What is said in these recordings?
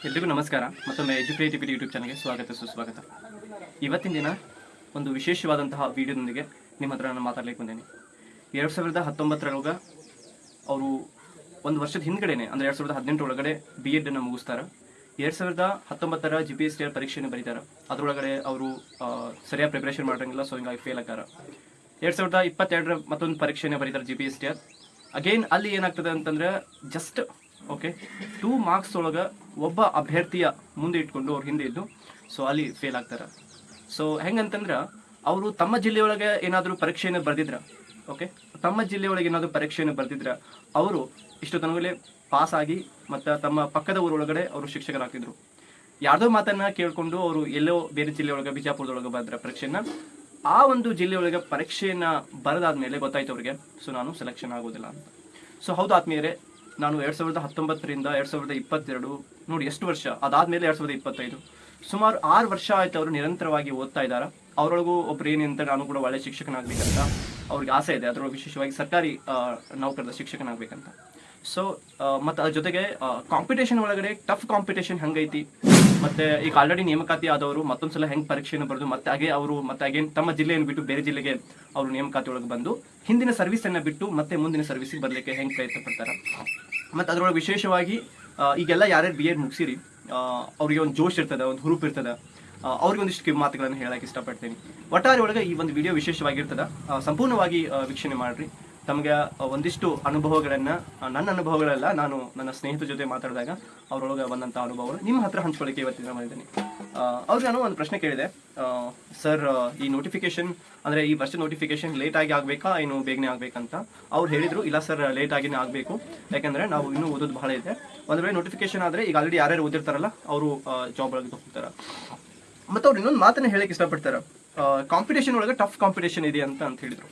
ಎಲ್ರಿಗೂ ನಮಸ್ಕಾರ. ಮತ್ತೊಮ್ಮೆ ಎಜುಕೇಟಿವಿಟಿ ಯೂಟ್ಯೂಬ್ ಚಾನಲ್ಗೆ ಸುಸ್ವಾಗತ. ಇವತ್ತಿನ ದಿನ ಒಂದು ವಿಶೇಷವಾದಂತಹ ವಿಡಿಯೋದೊಂದಿಗೆ ನಿಮ್ಮ ಹತ್ರ ನಾನು ಮಾತಾಡಲಿಕ್ಕೆ ಬಂದೇನೆ. 2019 ಅವರು ಒಂದು ವರ್ಷದ ಹಿಂದ್ಗಡೆನೆ ಅಂದರೆ 2018 ಒಳಗಡೆ BEd ಅನ್ನು ಮುಗಿಸ್ತಾರೆ. 2019 GPSTR ಪರೀಕ್ಷೆಯನ್ನು ಬರೀತಾರೆ. ಅದರೊಳಗಡೆ ಅವರು ಸರಿಯಾಗಿ ಪ್ರಿಪರೇಷನ್ ಮಾಡೋಂಗಿಲ್ಲ, ಸೊ ಹಿಂಗಾಗಿ ಫೇಲ್ ಆಗಾರ. 2022 ಮತ್ತೊಂದು ಪರೀಕ್ಷೆಯನ್ನು ಬರೀತಾರೆ GPSTR. ಅಗೇನ್ ಅಲ್ಲಿ ಏನಾಗ್ತದೆ ಅಂತಂದ್ರೆ ಜಸ್ಟ್ 2 ಮಾರ್ಕ್ಸ್ ಒಳಗೆ ಒಬ್ಬ ಅಭ್ಯರ್ಥಿಯ ಮುಂದೆ ಇಟ್ಕೊಂಡು ಅವ್ರ ಹಿಂದೆ ಇದ್ದು ಸೊ ಅಲ್ಲಿ ಫೇಲ್ ಆಗ್ತಾರೆ. ಸೊ ಹೆಂಗಂತಂದ್ರೆ ಅವರು ತಮ್ಮ ಜಿಲ್ಲೆಯೊಳಗೆ ಏನಾದರೂ ಪರೀಕ್ಷೆಯನ್ನು ಬರೆದಿದ್ರ ತಮ್ಮ ಜಿಲ್ಲೆಯೊಳಗೆ ಏನಾದರೂ ಪರೀಕ್ಷೆಯನ್ನು ಬರೆದಿದ್ರ ಅವರು ಇಷ್ಟು ತನಗಲೇ ಪಾಸ್ ಆಗಿ ಮತ್ತು ತಮ್ಮ ಪಕ್ಕದ ಊರೊಳಗಡೆ ಅವರು ಶಿಕ್ಷಕರಾಗ್ತಿದ್ರು. ಯಾರ್ದೋ ಮಾತನ್ನ ಕೇಳ್ಕೊಂಡು ಅವರು ಎಲ್ಲೋ ಬೇರೆ ಜಿಲ್ಲೆಯೊಳಗೆ ಬಿಜಾಪುರದೊಳಗೆ ಬರೆದ್ರ ಪರೀಕ್ಷೆಯನ್ನ, ಆ ಒಂದು ಜಿಲ್ಲೆಯೊಳಗೆ ಪರೀಕ್ಷೆಯನ್ನ ಬರೆದಾದ್ಮೇಲೆ ಗೊತ್ತಾಯ್ತು ಅವ್ರಿಗೆ ಸೊ ನಾನು ಸೆಲೆಕ್ಷನ್ ಆಗೋದಿಲ್ಲ ಅಂತ. ಸೊ ಹೌದು ಆತ್ಮೀಯರೇ, ನಾನು 2019ರಿಂದ 2022 ನೋಡಿ ಎಷ್ಟು ವರ್ಷ, ಅದಾದ್ಮೇಲೆ 2025 ಸುಮಾರು 6 ವರ್ಷ ಆಯ್ತು ಅವರು ನಿರಂತರವಾಗಿ ಓದ್ತಾ ಇದ್ದಾರೆ. ಅವರೊಳಗೂ ಒಬ್ರು ಏನಂತ ನಾನು ಕೂಡ ಒಳ್ಳೆ ಶಿಕ್ಷಕನಾಗ್ಬೇಕಂತ ಅವ್ರಿಗೆ ಆಸೆ ಇದೆ, ಅದರೊಳಗೆ ವಿಶೇಷವಾಗಿ ಸರ್ಕಾರಿ ನೌಕರದ ಶಿಕ್ಷಕನಾಗ್ಬೇಕಂತ. ಸೊ ಮತ್ತು ಅದ್ರ ಜೊತೆಗೆ ಕಾಂಪಿಟೇಷನ್ ಒಳಗಡೆ ಟಫ್ ಕಾಂಪಿಟೇಷನ್ ಹೆಂಗೈತಿ, ಮತ್ತೆ ಈಗ ಆಲ್ರೆಡಿ ನೇಮಕಾತಿ ಆದವರು ಮತ್ತೊಂದ್ಸಲ ಹೆಂಗೆ ಪರೀಕ್ಷೆಯನ್ನು ಬರೆದು ಮತ್ತೆ ಅವರು ಅಗೇನ್ ತಮ್ಮ ಜಿಲ್ಲೆಯನ್ನು ಬಿಟ್ಟು ಬೇರೆ ಜಿಲ್ಲೆಗೆ ಅವರು ನೇಮಕಾತಿ ಒಳಗೆ ಬಂದು ಹಿಂದಿನ ಸರ್ವಿಸನ್ನು ಬಿಟ್ಟು ಮತ್ತೆ ಮುಂದಿನ ಸರ್ವಿಸಿಗೆ ಬರಲಿಕ್ಕೆ ಹೆಂಗೆ ಪ್ರಯತ್ನ ಪಡ್ತಾರೆ. ಮತ್ತು ಅದರೊಳಗೆ ವಿಶೇಷವಾಗಿ ಈಗೆಲ್ಲ ಯಾರ್ಯಾರು BEd ಮುಗಿಸಿರಿ ಅವ್ರಿಗೆ ಒಂದು ಜೋಶ್ ಇರ್ತದೆ, ಒಂದು ಹುರುಪು ಇರ್ತದೆ, ಅವ್ರಿಗೆ ಒಂದಿಷ್ಟು ಮಾತುಗಳನ್ನು ಹೇಳಕ್ಕೆ ಇಷ್ಟಪಡ್ತೀನಿ. ಒಟ್ಟಾರೆ ಒಳಗೆ ಈ ಒಂದು ವಿಡಿಯೋ ವಿಶೇಷವಾಗಿರ್ತದೆ, ಸಂಪೂರ್ಣವಾಗಿ ವೀಕ್ಷಣೆ ಮಾಡಿರಿ. ತಮಗೆ ಒಂದಿಷ್ಟು ಅನುಭವಗಳನ್ನು, ನನ್ನ ಅನುಭವಗಳೆಲ್ಲ ನಾನು ನನ್ನ ಸ್ನೇಹಿತರ ಜೊತೆ ಮಾತಾಡಿದಾಗ ಅವರೊಳಗೆ ಬಂದಂಥ ಅನುಭವಗಳು ನಿಮ್ಮ ಹತ್ರ ಹಂಚ್ಕೊಳ್ಳಿಕ್ಕೆ ಇವತ್ತಿನ ಮಾಡಿದ್ದೀನಿ. ಅವ್ರಿಗೆ ನಾನು ಒಂದು ಪ್ರಶ್ನೆ ಕೇಳಿದೆ, ಸರ್ ಈ ನೋಟಿಫಿಕೇಶನ್ ಅಂದರೆ ಈ ವರ್ಷದ ನೋಟಿಫಿಕೇಶನ್ ಲೇಟಾಗಿ ಆಗಬೇಕಾ ಏನು ಬೇಗನೆ ಆಗಬೇಕಂತ. ಅವ್ರು ಹೇಳಿದರು ಇಲ್ಲ ಸರ್ ಲೇಟಾಗಿನೇ ಆಗಬೇಕು, ಯಾಕೆಂದರೆ ನಾವು ಇನ್ನೂ ಓದೋದು ಬಹಳ ಇದೆ. ಒಂದು ವೇಳೆ ನೋಟಿಫಿಕೇಶನ್ ಆದರೆ ಈಗ ಆಲ್ರೆಡಿ ಯಾರ್ಯಾರು ಓದಿರ್ತಾರಲ್ಲ ಅವರು ಜಾಬ್ ಒಳಗೆ ಹೋಗ್ತಾರೆ. ಮತ್ತು ಅವ್ರು ಇನ್ನೊಂದು ಮಾತನ್ನು ಹೇಳಕ್ಕೆ ಇಷ್ಟಪಡ್ತಾರೆ, ಕಾಂಪಿಟೇಷನ್ ಒಳಗೆ ಟಫ್ ಕಾಂಪಿಟೇಷನ್ ಇದೆ ಅಂತ ಹೇಳಿದರು.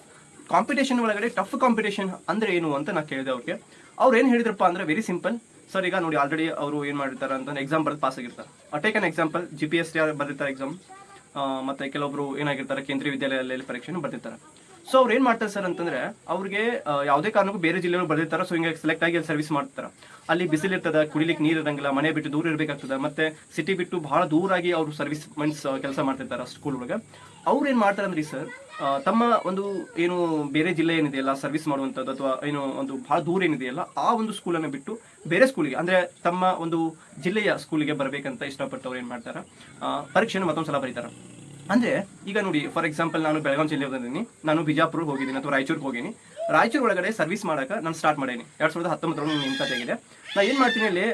ಕಾಂಪಿಟೇಷನ್ ಒಳಗಡೆ ಟಫ್ ಕಾಂಪಿಟೇಷನ್ ಅಂದ್ರೆ ಏನು ಅಂತ ನಾನು ಕೇಳಿದೆ ಅವ್ರಿಗೆ. ಅವ್ರು ಏನು ಹೇಳಿದ್ರಪ್ಪ ಅಂದ್ರೆ ವೆರಿ ಸಿಂಪಲ್ ಸರ್. ಈಗ ನೋಡಿ ಆಲ್ರೆಡಿ ಅವರು ಏನು ಮಾಡಿರ್ತಾರೆ ಅಂತ ಎಕ್ಸಾಮ್ ಬರೆದು ಪಾಸ್ ಆಗಿರ್ತಾರೆ. ಟೇಕ್ ಅನ್ ಎಕ್ಸಾಂಪಲ್, GPSTR ಬರೆದಿರ್ತಾರೆ ಎಕ್ಸಾಮ್, ಮತ್ತೆ ಕೆಲವೊಬ್ರು ಏನಾಗಿರ್ತಾರೆ ಕೇಂದ್ರೀಯ ವಿದ್ಯಾಲಯದಲ್ಲಿ ಪರೀಕ್ಷೆಯನ್ನು ಬರ್ತಿರ್ತಾರೆ. ಸೊ ಅವ್ರು ಏನು ಮಾಡ್ತಾರೆ ಸರ್ ಅಂತಂದ್ರೆ ಅವ್ರಿಗೆ ಯಾವುದೇ ಕಾರಣಕ್ಕೂ ಬೇರೆ ಜಿಲ್ಲೆಗಳು ಬರ್ದಿರ್ತಾರೆ. ಸೊ ಹಿಂಗೆ ಸೆಲೆಕ್ಟ್ ಆಗಿ ಅಲ್ಲಿ ಸರ್ವಿಸ್ ಮಾಡ್ತಾರೆ. ಅಲ್ಲಿ ಬಿಸಿಲಿರ್ತದೆ, ಕುಡಿಲಿಕ್ಕೆ ನೀರು ಇರಂಗಿಲ್ಲ, ಮನೆ ಬಿಟ್ಟು ದೂರ ಇರಬೇಕಾಗ್ತದೆ, ಮತ್ತೆ ಸಿಟಿ ಬಿಟ್ಟು ಬಹಳ ದೂರಾಗಿ ಅವರು ಸರ್ವಿಸ್ ಮೀನ್ಸ್ ಕೆಲಸ ಮಾಡ್ತಿರ್ತಾರೆ ಸ್ಕೂಲ್ ಒಳಗೆ. ಅವ್ರು ಏನು ಮಾಡ್ತಾರೆ ಅಂದ್ರೆ ಸರ್ ತಮ್ಮ ಒಂದು ಏನು ಬೇರೆ ಜಿಲ್ಲೆ ಏನಿದೆಯಲ್ಲ ಸರ್ವಿಸ್ ಮಾಡುವಂಥದ್ದು ಅಥವಾ ಏನು ಒಂದು ಬಹಳ ದೂರ ಏನಿದೆಯಲ್ಲ ಆ ಒಂದು ಸ್ಕೂಲನ್ನು ಬಿಟ್ಟು ಬೇರೆ ಸ್ಕೂಲಿಗೆ ಅಂದರೆ ತಮ್ಮ ಒಂದು ಜಿಲ್ಲೆಯ ಸ್ಕೂಲಿಗೆ ಬರಬೇಕಂತ ಇಷ್ಟಪಟ್ಟು ಅವ್ರು ಏನು ಮಾಡ್ತಾರೆ ಪರೀಕ್ಷೆಯನ್ನು ಮತ್ತೊಂದು ಸಲ ಬರೀತಾರೆ. ಅಂದರೆ ಈಗ ನೋಡಿ ಫಾರ್ ಎಕ್ಸಾಂಪಲ್ ನಾನು ಬೆಳಗಾವಿ ಜಿಲ್ಲೆ ಬಂದಿದ್ದೀನಿ, ನಾನು ಬಿಜಾಪುರ ಹೋಗಿದ್ದೀನಿ ಅಥವಾ ರಾಯಚೂರಿಗೆ ಹೋಗಿನಿ. ರಾಯಚೂರು ಒಳಗಡೆ ಸರ್ವಿಸ್ ಮಾಡೋಕೆ ನಾನು ಸ್ಟಾರ್ಟ್ ಮಾಡೀನಿ. 2019 ನೇಮಕಾತಿ ಆಗಿದೆ. ನಾನು ಏನು ಮಾಡ್ತೀನಿ ಅಲ್ಲಿ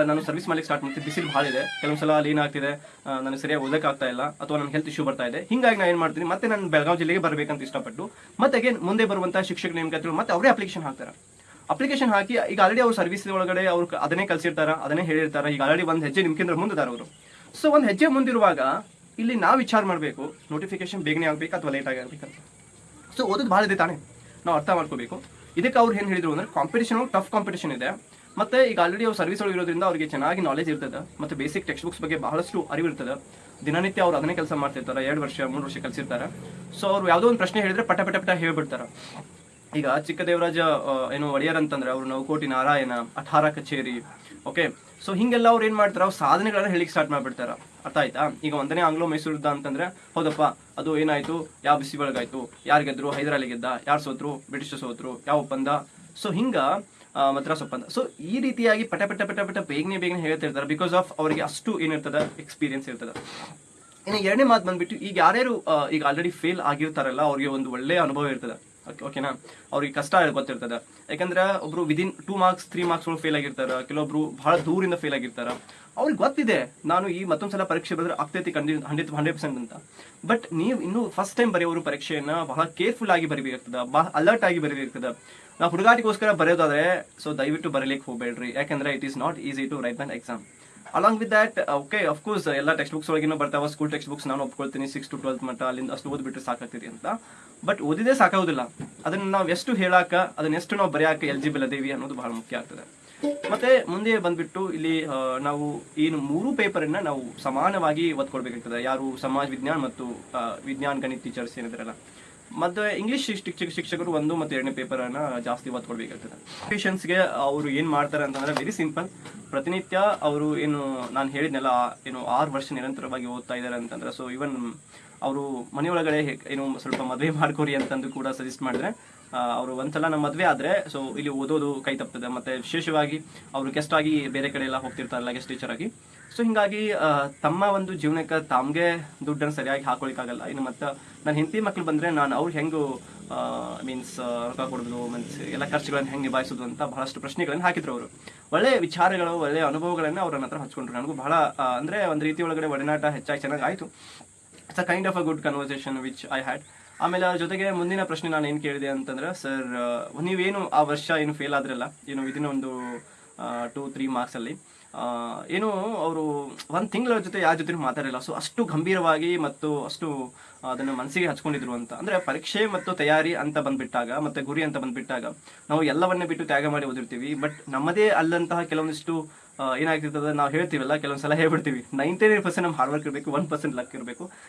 ನಾನು ಸರ್ವಿಸ್ ಮಾಡ್ಲಿಕ್ಕೆ ಸ್ಟಾರ್ಟ್ ಮಾಡ್ತೀನಿ. ಬಿಸಿಲು ಭಾಳ ಇದೆ, ಕೆಲವೊಂದ್ಸಲ ಅಲ್ಲಿ ಏನಾಗ್ತಿದೆ ನನಗೆ ಸರಿಯಾಗಿ ಓದೋಕ್ಕಾಗ್ತಾ ಇಲ್ಲ ಅಥವಾ ನನ್ನ ಹೆಲ್ತ್ ಇಶ್ಯೂ ಬರ್ತಾ ಇದೆ. ಹಿಂಗಾಗಿ ನಾನು ಏನು ಮಾಡ್ತೀನಿ ಮತ್ತೆ ನಾನು ಬೆಳಗಾವಿ ಜಿಲ್ಲೆಗೆ ಬರಬೇಕಂತ ಇಷ್ಟಪಟ್ಟು ಮತ್ತೆ ಅಗೇನ್ ಮುಂದೆ ಬರುವಂಥ ಶಿಕ್ಷಕ ನೇಮಕಾತಿಗಳು ಮತ್ತೆ ಅವರೇ ಅಪ್ಲಿಕೇಶನ್ ಹಾಕ್ತಾರೆ. ಅಪ್ಲಿಕೇಶನ್ ಹಾಕಿ ಈಗ ಆಲ್ರೆಡಿ ಅವ್ರು ಸರ್ವಿಸ್ ಒಳಗಡೆ ಅವ್ರು ಅದನ್ನೇ ಕಲಿಸಿರ್ತಾರೆ, ಅದನ್ನೇ ಹೇಳಿರ್ತಾರೆ. ಈಗ ಆಲ್ರೆಡಿ ಒಂದು ಹೆಜ್ಜೆ ನಿಮ್ಗಿಂತ ಮುಂದಿದ್ದಾರೆ ಅವರು. ಸೊ ಒಂದು ಹೆಜ್ಜೆ ಮುಂದಿರುವಾಗ ಇಲ್ಲಿ ನಾವು ವಿಚಾರ ಮಾಡಬೇಕು ನೋಟಿಫಿಕೇಶನ್ ಬೇಗನೆ ಆಗಬೇಕು ಅಥವಾ ಲೇಟ್ ಆಗಬೇಕಂತ. ಸೊ ಓದೋದು ಭಾಳ ಇದೆ ತಾನೇ, ನಾವು ಅರ್ಥ ಮಾಡ್ಕೋಬೇಕು. ಇದಕ್ಕೆ ಅವ್ರು ಏನು ಹೇಳಿದ್ರು ಅಂದರೆ ಕಾಂಪಿಟೇಷನ್ ಟಫ್ ಕಾಂಪಿಟೇಷನ್ ಇದೆ, ಮತ್ತೆ ಈಗ ಆಲ್ರೆಡಿ ಅವ್ರು ಸರ್ವಿಸ್ ಒಳಗೆ ಇರೋದ್ರಿಂದ ಅವ್ರಿಗೆ ಚೆನ್ನಾಗಿ ನಾಲೆಜ್ ಇರ್ತದೆ, ಮತ್ತು ಬೇಸಿಕ್ ಟೆಕ್ಸ್ಟ್ ಬುಕ್ಸ್ ಬಗ್ಗೆ ಬಹಳಷ್ಟು ಅರಿವು ಇರ್ತದೆ. ದಿನನಿತ್ಯ ಅವ್ರು ಅದನ್ನೇ ಕೆಲಸ ಮಾಡ್ತಿರ್ತಾರೆ, 2 ವರ್ಷ 3 ವರ್ಷ ಕಲಿಸಿರ್ತಾರೆ. ಸೊ ಅವ್ರು ಯಾವುದೋ ಒಂದು ಪ್ರಶ್ನೆ ಹೇಳಿದ್ರೆ ಪಟ ಪಟ ಪಟ ಹೇಳ್ಬಿಡ್ತಾರೆ. ಈಗ ಚಿಕ್ಕದೇವರಾಜ ಏನು ಒಡೆಯರ್ ಅಂತಂದ್ರೆ ಅವರು ನವಕೋಟಿ ನಾರಾಯಣ, 18 ಕಚೇರಿ, ಸೊ ಹಿಂಗೆಲ್ಲ ಅವ್ರು ಏನು ಮಾಡ್ತಾರೆ ಅವ್ರು ಸಾಧನೆಗಳನ್ನ ಹೇಳಿಕ್ಕೆ ಸ್ಟಾರ್ಟ್ ಮಾಡಿಬಿಡ್ತಾರೆ. ಅರ್ಥ ಆಯ್ತಾ? ಈಗ 1ನೇ ಆಂಗ್ಲೋ ಮೈಸೂರು ಯುದ್ಧ ಅಂತಂದ್ರೆ ಹೌದಪ್ಪ ಅದು ಏನಾಯ್ತು, ಯಾವ ಬಿಸಿ ಒಳಗಾಯ್ತು, ಯಾರು ಗೆದ್ರು, ಹೈದರಾಲಿ ಗೆದ್ದ, ಯಾರು ಸೋತ್ರು, ಬ್ರಿಟಿಷ್ ಸೋತ್ರು, ಯಾವ ಒಪ್ಪಂದ, ಸೊ ಹಿಂಗ ಮದ್ರಾಸ್ ಒಪ್ಪಂದ. ಸೊ ಈ ರೀತಿಯಾಗಿ ಪಟ ಪಟ ಪಟ ಪಟ ಬೇಗನೆ ಹೇಳ್ತಿರ್ತಾರೆ. ಬಿಕಾಸ್ ಆಫ್ ಅವರಿಗೆ ಅಷ್ಟು ಏನಿರ್ತದೆ ಎಕ್ಸ್ಪೀರಿಯನ್ಸ್ ಇರ್ತದೆ. ಇನ್ನು ಎರಡನೇ ಮಾತು ಬಂದ್ಬಿಟ್ಟು ಈಗ ಯಾರ್ಯಾರು ಈಗ ಆಲ್ರೆಡಿ ಫೇಲ್ ಆಗಿರ್ತಾರಲ್ಲ ಅವ್ರಿಗೆ ಒಂದು ಒಳ್ಳೆಯ ಅನುಭವ ಇರ್ತದೆ. ಓಕೆನಾ? ಅವ್ರಿಗೆ ಕಷ್ಟ ಗೊತ್ತಿರ್ತದೆ. ಯಾಕಂದ್ರೆ ಒಬ್ರು ವಿದಿನ್ 2 ಮಾರ್ಕ್ಸ್ 3 ಮಾರ್ಕ್ಸ್ ಒಳಗೆ ಫೇಲ್ ಆಗಿರ್ತಾರೆ, ಕೆಲವೊಬ್ರು ಬಹಳ ದೂರಿಂದ ಫೇಲ್ ಆಗಿರ್ತಾರೆ. ಅವ್ರಿಗೆ ಗೊತ್ತಿದೆ ನಾನು ಈ ಮತ್ತೊಂದ್ಸಲ ಪರೀಕ್ಷೆ ಬರೆದ್ರೆ ಆಗ್ತೈತಿ 100% ಅಂತ. ಬಟ್ ನೀವು ಇನ್ನೂ ಫಸ್ಟ್ ಟೈಮ್ ಬರೆಯೋರು ಪರೀಕ್ಷೆಯನ್ನ ಬಹಳ ಕೇರ್ಫುಲ್ ಆಗಿ ಬರೀಬೇಕಾಗ್ತದೆ, ಬಹಳ ಅಲರ್ಟ್ ಆಗಿ ಬರೀಬೇಕಾಗ್ತದೆ. ನಾವು ಹುಡುಗಾಟಿಗೋಸ್ಕರ ಬರೆಯೋದಾದ್ರೆ ಸೊ ದಯವಿಟ್ಟು ಬರೀಲಿಕ್ಕೆ ಹೋಗ್ಬೇಡ್ರಿ, ಯಾಕಂದ್ರೆ it is not easy to write than exam. Along with that of course ಎಲ್ಲ ಟೆಕ್ಸ್ಟ್ ಬುಕ್ಸ್ ಒಳಗಿನೂ ಬರ್ತಾವ, ಸ್ಕೂಲ್ ಟೆಕ್ಸ್ಟ್ ಬುಕ್ಸ್ ನಾನು ಒಪ್ಕೊಳ್ತೀನಿ 6 to 12 ಮಟ್ಟ ಅಲ್ಲಿಂದ ಅಷ್ಟು ಓದ್ಬಿಟ್ರೆ ಸಾಕಾಗ್ತದೆ ಅಂತ. ಬಟ್ ಓದಿದೇ ಸಾಕಾಗೋದಿಲ್ಲ, ಅದನ್ನ ನಾವು ಎಷ್ಟು ಹೇಳಾಕ ಅದನ್ನ ಎಷ್ಟು ನಾವು ಬರೆಯಾಕ ಎಲಿಜಿಬಲ್ ಅದೇವಿ ಅನ್ನೋದು ಬಹಳ ಮುಖ್ಯ ಆಗ್ತದೆ. ಮತ್ತೆ ಮುಂದೆ ಬಂದ್ಬಿಟ್ಟು ಇಲ್ಲಿ ನಾವು ಏನು 3 ಪೇಪರನ್ನ ನಾವು ಸಮಾನವಾಗಿ ಓದ್ಕೊಳ್ಬೇಕಾಗ್ತದೆ. ಯಾರು ಸಮಾಜ ವಿಜ್ಞಾನ ಮತ್ತು ವಿಜ್ಞಾನ ಗಣಿತ ಟೀಚರ್ಸ್ ಏನಿದ್ರಲ್ಲ ಮತ್ತು ಇಂಗ್ಲೀಷ್ ಶಿಕ್ಷಕರು 1 ಮತ್ತು 2ನೇ ಪೇಪರನ್ನು ಜಾಸ್ತಿ ಒತ್ತು ಕೊಡಬೇಕಾಗ್ತದೆ. ಪೇಷನ್ಸ್ಗೆ ಅವರು ಏನು ಮಾಡ್ತಾರೆ ಅಂತಂದರೆ ವೆರಿ ಸಿಂಪಲ್. ಪ್ರತಿನಿತ್ಯ ಅವರು ಏನು ನಾನು ಹೇಳಿದ್ನೆಲ್ಲ ಏನು 6 ವರ್ಷ ನಿರಂತರವಾಗಿ ಓದ್ತಾ ಇದ್ದಾರೆ ಅಂತಂದ್ರೆ, ಸೊ ಇವನ್ ಅವರು ಮನೆಯೊಳಗಡೆ ಏನು ಸ್ವಲ್ಪ ಮದುವೆ ಮಾಡ್ಕೊರಿ ಅಂತಂದು ಕೂಡ ಸಜೆಸ್ಟ್ ಮಾಡಿದ್ರೆ, ಅವರು ಒಂದ್ಸಲ ನಮ್ಮ ಮದುವೆ ಆದರೆ ಸೊ ಇಲ್ಲಿ ಓದೋದು ಕೈ ತಪ್ತದೆ. ಮತ್ತು ವಿಶೇಷವಾಗಿ ಅವರು ಗೆಸ್ಟ್ ಆಗಿ ಬೇರೆ ಕಡೆ ಎಲ್ಲ ಹೋಗ್ತಿರ್ತಾರಲ್ಲ, ಗೆಸ್ಟ್ ಟೀಚರ್ ಆಗಿ. ಸೊ ಹೀಗಾಗಿ ತಮ್ಮ ಒಂದು ಜೀವನಕ್ಕೆ ತಮಗೆ ದುಡ್ಡನ್ನು ಸರಿಯಾಗಿ ಹಾಕೊಳ್ಳಿಕ್ಕಾಗಲ್ಲ. ಇನ್ನು ಮತ್ತು ನನ್ನ ಹೆಂಡತಿ ಮಕ್ಕಳು ಬಂದರೆ ನಾನು ಅವ್ರು ಹೆಂಗೆ ಮೀನ್ಸ್ ರೊಕ್ಕ ಕೊಡೋದು ಮೀನ್ಸ್ ಎಲ್ಲ ಖರ್ಚುಗಳನ್ನು ಹೆಂಗೆ ನಿಭಾಯಿಸೋದು ಅಂತ ಬಹಳಷ್ಟು ಪ್ರಶ್ನೆಗಳನ್ನು ಹಾಕಿದ್ರು. ಅವರು ಒಳ್ಳೆಯ ವಿಚಾರಗಳು, ಒಳ್ಳೆಯ ಅನುಭವಗಳನ್ನು ಅವ್ರ ಹತ್ರ ಹಂಚ್ಕೊಂಡ್ರು. ನನಗೂ ಬಹಳ ಅಂದರೆ ಒಂದು ರೀತಿ ಒಳಗಡೆ ಒಡನಾಟ ಹೆಚ್ಚಾಗಿ ಚೆನ್ನಾಗಿ ಆಯಿತು. It's a kind of a good conversation which I had. ಆಮೇಲೆ ಜೊತೆಗೆ ಮುಂದಿನ ಪ್ರಶ್ನೆ ನಾನು ಏನು ಕೇಳಿದೆ ಅಂತಂದ್ರೆ, ಸರ್ ನೀವೇನು ಆ ವರ್ಷ ಏನು ಫೇಲ್ ಆದ್ರಲ್ಲ, ಏನು ಇದನ್ನ ಒಂದು 2-3 ಮಾರ್ಕ್ಸಲ್ಲಿ ಏನು ಅವರು 1 ತಿಂಗಳ ಜೊತೆ ಯಾರ ಜೊತೆ ಮಾತಾಡಿಲ್ಲ. ಸೊ ಅಷ್ಟು ಗಂಭೀರವಾಗಿ ಮತ್ತು ಅಷ್ಟು ಅದನ್ನು ಮನಸ್ಸಿಗೆ ಹಚ್ಕೊಂಡಿದ್ರು ಅಂತ. ಅಂದರೆ ಪರೀಕ್ಷೆ ಮತ್ತು ತಯಾರಿ ಅಂತ ಬಂದ್ಬಿಟ್ಟಾಗ, ಮತ್ತು ಗುರಿ ಅಂತ ಬಂದ್ಬಿಟ್ಟಾಗ ನಾವು ಎಲ್ಲವನ್ನೇ ಬಿಟ್ಟು ತ್ಯಾಗ ಮಾಡಿ ಓದಿರ್ತೀವಿ. ಬಟ್ ನಮ್ಮದೇ ಅಲ್ಲಂತಹ ಕೆಲವೊಂದಿಷ್ಟು ಏನಾಗ್ತಿರ್ತದೆ, ನಾವು ಹೇಳ್ತೀವಲ್ಲ, ಕೆಲವೊಂದ್ಸಲ ಹೇಳ್ಬಿಡ್ತೀವಿ 99% ನಮ್ಮ ಹಾರ್ಡ್ ವರ್ಕ್ ಇರಬೇಕು, 1% ಲಕ್ ಇರಬೇಕು.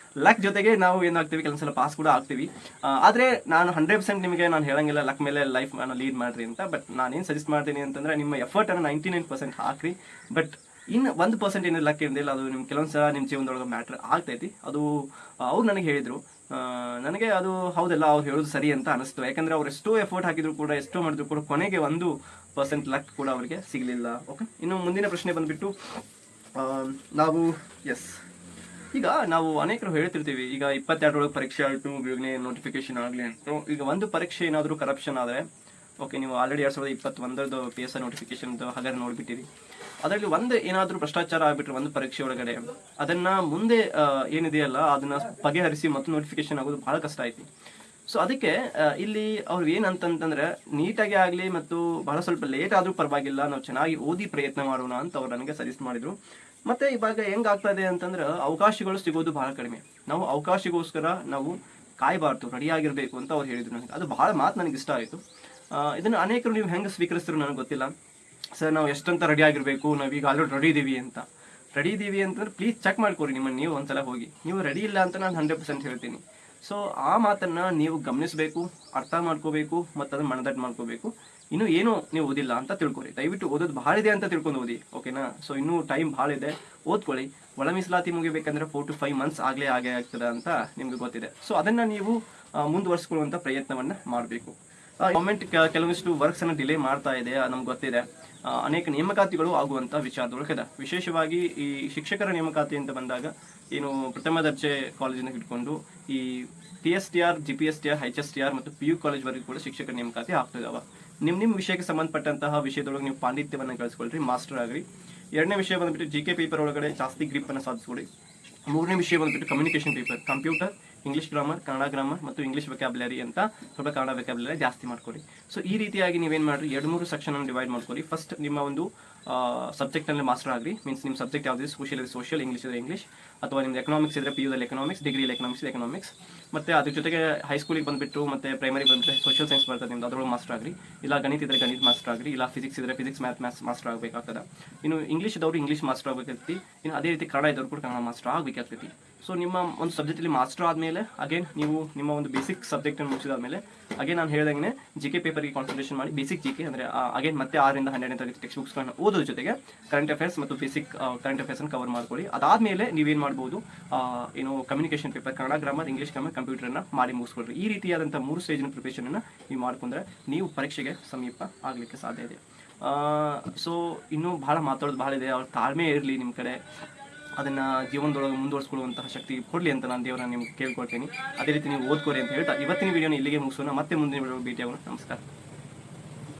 ಲಕ್ ಜೊತೆಗೆ ನಾವು ಏನಾಗ್ತೀವಿ, ಕೆಲವೊಂದ್ಸಲ ಪಾಸ್ ಕೂಡ ಆಗ್ತೀವಿ. ಆದರೆ ನಾನು 100% ನಿಮಗೆ ನಾನು ಹೇಳಂಗಿಲ್ಲ ಲಕ್ ಮೇಲೆ ಲೈಫ್ ಲೀಡ್ ಮಾಡ್ರಿ ಅಂತ. ಬಟ್ ನಾನೇನು ಸಜೆಸ್ಟ್ ಮಾಡ್ತೀನಿ ಅಂತಂದರೆ, ನಿಮ್ಮ ಎಫರ್ಟನ್ನು 99% ಹಾಕ್ರಿ. ಬಟ್ ಇನ್ನು 1% ಏನು ಲಕ್ ಇರೋದಿಲ್ಲ, ಅದು ನಿಮ್ಮ ಕೆಲವೊಂದ್ಸಲ ನಿಮ್ಮ ಜೀವನದೊಳಗೆ ಮ್ಯಾಟ್ರ್ ಆಗ್ತೈತಿ. ಅದು ಅವ್ರು ನನಗೆ ಹೇಳಿದರು. ನನಗೆ ಅದು ಹೌದಲ್ಲ, ಅವ್ರು ಹೇಳೋದು ಸರಿ ಅಂತ ಅನಿಸ್ತು. ಯಾಕಂದರೆ ಅವ್ರು ಎಷ್ಟೋ ಎಫರ್ಟ್ ಹಾಕಿದ್ರು ಕೂಡ, ಎಷ್ಟೋ ಮಾಡಿದ್ರು ಕೂಡ ಕೊನೆಗೆ 1% ಲಕ್ ಕೂಡ ಅವರಿಗೆ ಸಿಗಲಿಲ್ಲ. ಓಕೆ, ಇನ್ನು ಮುಂದಿನ ಪ್ರಶ್ನೆ ಬಂದುಬಿಟ್ಟು, ನಾವು ಈಗ ನಾವು ಅನೇಕರು ಹೇಳ್ತಿರ್ತೀವಿ, ಈಗ 22 ಪರೀಕ್ಷೆ ಆಯಿತು, ಬೇಗನೆ ನೋಟಿಫಿಕೇಶನ್ ಆಗಲಿ ಅಂತ. ಈಗ ಒಂದು ಪರೀಕ್ಷೆ ಏನಾದರೂ ಕರಪ್ಷನ್ ಆದರೆ, ಓಕೆ, ನೀವು ಆಲ್ರೆಡಿ 2021 PSI ನೋಟಿಫಿಕೇಶನ್ ಹಾಗಾದ್ರೆ ನೋಡಿಬಿಟ್ಟಿರಿ. ಅದರಲ್ಲಿ ಏನಾದರೂ ಭ್ರಷ್ಟಾಚಾರ ಆಗಿಬಿಟ್ರೆ ಒಂದು ಪರೀಕ್ಷೆ ಒಳಗಡೆ, ಅದನ್ನ ಮುಂದೆ ಏನಿದೆಯಲ್ಲ ಅದನ್ನ ಬಗೆಹರಿಸಿ ಮತ್ತು ನೋಟಿಫಿಕೇಶನ್ ಆಗೋದು ಬಹಳ ಕಷ್ಟ ಐತಿ. ಸೊ ಅದಕ್ಕೆ ಇಲ್ಲಿ ಅವ್ರು ಏನಂತಂದ್ರೆ, ನೀಟಾಗಿ ಆಗಲಿ ಮತ್ತು ಬಹಳ ಸ್ವಲ್ಪ ಲೇಟ್ ಆದರೂ ಪರವಾಗಿಲ್ಲ, ನಾವು ಚೆನ್ನಾಗಿ ಓದಿ ಪ್ರಯತ್ನ ಮಾಡೋಣ ಅಂತ ಅವ್ರು ನನಗೆ ಸಜೆಸ್ಟ್ ಮಾಡಿದ್ರು. ಮತ್ತೆ ಇವಾಗ ಹೆಂಗಾಗ್ತಾ ಇದೆ ಅಂತಂದ್ರೆ, ಅವಕಾಶಗಳು ಸಿಗೋದು ಬಹಳ ಕಡಿಮೆ. ನಾವು ಅವಕಾಶಗೋಸ್ಕರ ನಾವು ಕಾಯಬಾರ್ದು, ರೆಡಿಯಾಗಿರ್ಬೇಕು ಅಂತ ಅವ್ರು ಹೇಳಿದ್ರು ನನಗೆ. ಅದು ಬಹಳ ಮಾತು ನನಗೆ ಇಷ್ಟ ಆಯಿತು. ಇದನ್ನು ಅನೇಕರು ನೀವು ಹೆಂಗೆ ಸ್ವೀಕರಿಸ್ತೀರೋ ನನಗೆ ಗೊತ್ತಿಲ್ಲ. ಸರ್ ನಾವು ಎಷ್ಟಂತ ರೆಡಿ ಆಗಿರಬೇಕು, ನಾವೀಗ ಆಲ್ರೆಡಿ ರೆಡಿ ಇದ್ದೀವಿ ಅಂತಂದ್ರೆ ಪ್ಲೀಸ್ ಚೆಕ್ ಮಾಡ್ಕೊರಿ ನಿಮ್ಮನ್ನು ನೀವು ಒಂದ್ಸಲ ಹೋಗಿ. ನೀವು ರೆಡಿ ಇಲ್ಲ ಅಂತ ನಾನು 100% ಹೇಳ್ತೀನಿ. ಸೊ ಆ ಮಾತನ್ನು ನೀವು ಗಮನಿಸಬೇಕು, ಅರ್ಥ ಮಾಡ್ಕೋಬೇಕು ಮತ್ತು ಅದನ್ನು ಮನದಟ್ಟು ಮಾಡ್ಕೋಬೇಕು. ಇನ್ನೂ ಏನೋ ನೀವು ಓದಿಲ್ಲ ಅಂತ ತಿಳ್ಕೊರಿ. ದಯವಿಟ್ಟು ಓದೋದು ಭಾಳ ಇದೆ ಅಂತ ತಿಳ್ಕೊಂಡು ಓದಿ, ಓಕೆನಾ? ಸೊ ಇನ್ನೂ ಟೈಮ್ ಭಾಳ ಇದೆ, ಓದ್ಕೊಳ್ಳಿ. ಒಳ ಮೀಸಲಾತಿ ಮುಗಿಬೇಕಂದ್ರೆ 4 to 5 months ಆಗೇ ಆಗ್ತದೆ ಅಂತ ನಿಮ್ಗೆ ಗೊತ್ತಿದೆ. ಸೊ ಅದನ್ನು ನೀವು ಮುಂದುವರಿಸ್ಕೊಳ್ಳುವಂಥ ಪ್ರಯತ್ನವನ್ನು ಮಾಡಬೇಕು. ಗೌರ್ಮೆಂಟ್ ಕೆಲವೊಂದಿಷ್ಟು ವರ್ಕ್ಸನ್ನು ಡಿಲೇ ಮಾಡ್ತಾ ಇದೆ, ನಮ್ಗೆ ಗೊತ್ತಿದೆ. ಅನೇಕ ನೇಮಕಾತಿಗಳು ಆಗುವಂಥ ವಿಚಾರದೊಳಗಿದೆ. ವಿಶೇಷವಾಗಿ ಈ ಶಿಕ್ಷಕರ ನೇಮಕಾತಿ ಅಂತ ಬಂದಾಗ, ಏನು ಪ್ರಥಮ ದರ್ಜೆ ಕಾಲೇಜಿನ ಹಿಡ್ಕೊಂಡು ಈ PSTR, GPSTR, HSTR ಮತ್ತು PU ಕಾಲೇಜ್ವರೆಗೂ ಕೂಡ ಶಿಕ್ಷಕರ ನೇಮಕಾತಿ ಆಗ್ತಿದ್ದಾವೆ. ನಿಮ್ಮ ವಿಷಯಕ್ಕೆ ಸಂಬಂಧಪಟ್ಟಂತಹ ವಿಷಯದೊಳಗೆ ನೀವು ಪಾಂಡಿತ್ಯವನ್ನು ಗಳಿಸ್ಕೊಳ್ರಿ, ಮಾಸ್ಟರ್ ಆಗ್ರಿ. 2ನೇ ವಿಷಯ ಬಂದ್ಬಿಟ್ಟು GK ಪೇಪರ್ ಒಳಗಡೆ ಜಾಸ್ತಿ ಗ್ರಿಪ್ಪನ್ನು ಸಾಧಿಸ್ಕೊಡಿ. 3ನೇ ವಿಷಯ ಬಂದ್ಬಿಟ್ಟು communication paper, computer, English grammar, Kannada grammar ಮತ್ತು ಇಂಗ್ಲೀಷ್ ವೆಕ್ಯಾಬ್ಯುಲರಿ ಅಂತ ಸ್ವಲ್ಪ ಕನ್ನಡ ವೆಕ್ಯಾಬ್ಯುಲರಿ ಜಾಸ್ತಿ ಮಾಡ್ಕೊಡಿ. ಸೊ ಈ ರೀತಿಯಾಗಿ ನೀವೇನು ಮಾಡಿರಿ, 2-3 ಸೆಕ್ಷನ್ ಡಿವೈಡ್ ಮಾಡ್ಕೊಡಿ. ಫಸ್ಟ್ ನಿಮ್ಮ ಒಂದು ಸಬ್ಜೆಕ್ಟ್ನಲ್ಲಿ ಮಾಸ್ಟರ್ ಆಗ್ರಿ. ಮೀನ್ಸ್ ನಿಮ್ಮ ಸಬ್ಜೆಕ್ಟ್ ಯಾವುದಿದೆ, ಸೋಷಿಯಲ್ ಇದ್ರೆ ಸೋಷಿಯಲ್, ಇಂಗ್ಲೀಷ್ ಇದ್ರೆ ಇಂಗ್ಲೀಷ್, ಅಥವಾ ನಿಮ್ದು ಎಕನಾಮಿಕ್ಸ್ ಇದ್ರೆ PUದಲ್ಲಿ ಎಕನಾಮಿಕ್ಸ್, ಡಿಗ್ರಿಯಲ್ಲಿ ಎಕನಾಮಿಕ್ಸ್. ಮತ್ತು ಅದ್ರ ಜೊತೆಗೆ ಹೈಸ್ಕೂಲಿಗೆ ಬಂದುಬಿಟ್ಟು ಮತ್ತು ಪ್ರೈಮರಿ ಬಂದುಬಿಟ್ಟು ಸೋಷಿಯಲ್ ಸೈನ್ಸ್ ಬರ್ತದೆ ನಿಮ್ದು, ಅದರೊಳಗೆ ಮಾಸ್ಟರ್ ಆಗ್ರಿ. ಇಲ್ಲ ಗಣಿತ ಇದ್ರೆ ಗಣಿತ ಮಾಸ್ಟರ್ ಆಗ್ರಿ. ಇಲ್ಲ ಫಿಸಿಕ್ಸ್ ಇದ್ರೆ ಫಿಸಿಕ್ಸ್, ಮ್ಯಾಥ್ಸ್ ಮಾಸ್ಟರ್ ಆಗಬೇಕಾಗ್ತದೆ. ಇನ್ನು ಇಂಗ್ಲೀಷ್ ಇದ್ದವರು ಇಂಗ್ಲೀಷ್ ಮಾಸ್ಟರ್ ಆಗಬೇಕಾಗ್ತೈತಿ. ಇನ್ನು ಅದೇ ರೀತಿ ಕನ್ನಡ ಇದ್ದವರು ಕೂಡ ಕನ್ನಡ ಮಾಸ್ಟರ್ ಆಗಬೇಕಾಗ್ತೈತಿ. ಸೊ ನಿಮ್ಮ ಒಂದು ಸಬ್ಜೆಕ್ಟಲ್ಲಿ ಮಾಸ್ಟರ್ ಆದಮೇಲೆ ಅಗೇನ್ ನೀವು ನಿಮ್ಮ ಒಂದು ಬೇಸಿಕ್ ಸಬ್ಜೆಕ್ಟನ್ನು ಮುಗಿಸಿದಾದ್ಮೇಲೆ ಅಗೇನ್ ನಾನು ಹೇಳ್ದಂಗೆ GK ಪೇಪರ್ಗೆ ಕಾನ್ಸಂಟ್ರೇಷನ್ ಮಾಡಿ. ಬೇಸಿಕ್ GK ಅಂದರೆ ಅಗೇನ್ ಮತ್ತೆ 6ರಿಂದ 12ನೇ ತರಗತಿ ಟೆಕ್ಸ್ಟ್ ಬುಕ್ಸ್ಗಳನ್ನು ಓದೋದ್ರ ಜೊತೆಗೆ ಕರೆಂಟ್ ಅಫೇರ್ಸ್ ಮತ್ತು ಬೇಸಿಕ್ ಕರೆಂಟ್ ಅಫೇರ್ಸನ್ನು ಕವರ್ ಮಾಡ್ಕೊಳ್ಳಿ. ಅದಾದಮೇಲೆ ನೀವೇನು ಮಾಡ್ಬೋದು, ಏನು communication paper, Kannada grammar, English grammar, ಕಂಪ್ಯೂಟರ್ನ ಮಾಡಿ ಮುಗಿಸ್ಕೊಳ್ರಿ. ಈ ರೀತಿಯಾದಂಥ 3 ಸ್ಟೇಜಿನ ಪ್ರಿಪರೇಷನನ್ನು ನೀವು ಮಾಡ್ಕೊಂಡ್ರೆ ನೀವು ಪರೀಕ್ಷೆಗೆ ಸಮೀಪ ಆಗಲಿಕ್ಕೆ ಸಾಧ್ಯ ಇದೆ. ಸೊ ಇನ್ನೂ ಭಾಳ ಮಾತಾಡೋದು ಭಾಳ ಇದೆ. ಅವ್ರ ತಾಳ್ಮೆ ಇರಲಿ ನಿಮ್ಮ ಕಡೆ, ಅದನ್ನು ಜೀವನದೊಳಗೆ ಮುಂದುವರಿಸ್ಕೊಳ್ಳುವಂತಹ ಶಕ್ತಿ ಕೊಡಲಿ ಅಂತ ನಾನು ದೇವರನ್ನ ನಿಮ್ಗೆ ಕೇಳ್ಕೊಳ್ತೀನಿ. ಅದೇ ರೀತಿ ನೀವು ಓದ್ಕೋರಿ ಅಂತ ಹೇಳ್ತಾ ಇವತ್ತಿನ ವಿಡಿಯೋನ ಇಲ್ಲಿಗೆ ಮುಗಿಸೋಣ. ಮತ್ತೆ ಮುಂದಿನ ವಿಡಿಯೋ ಭೇಟಿಯಾಗೋಣ. ನಮಸ್ಕಾರ.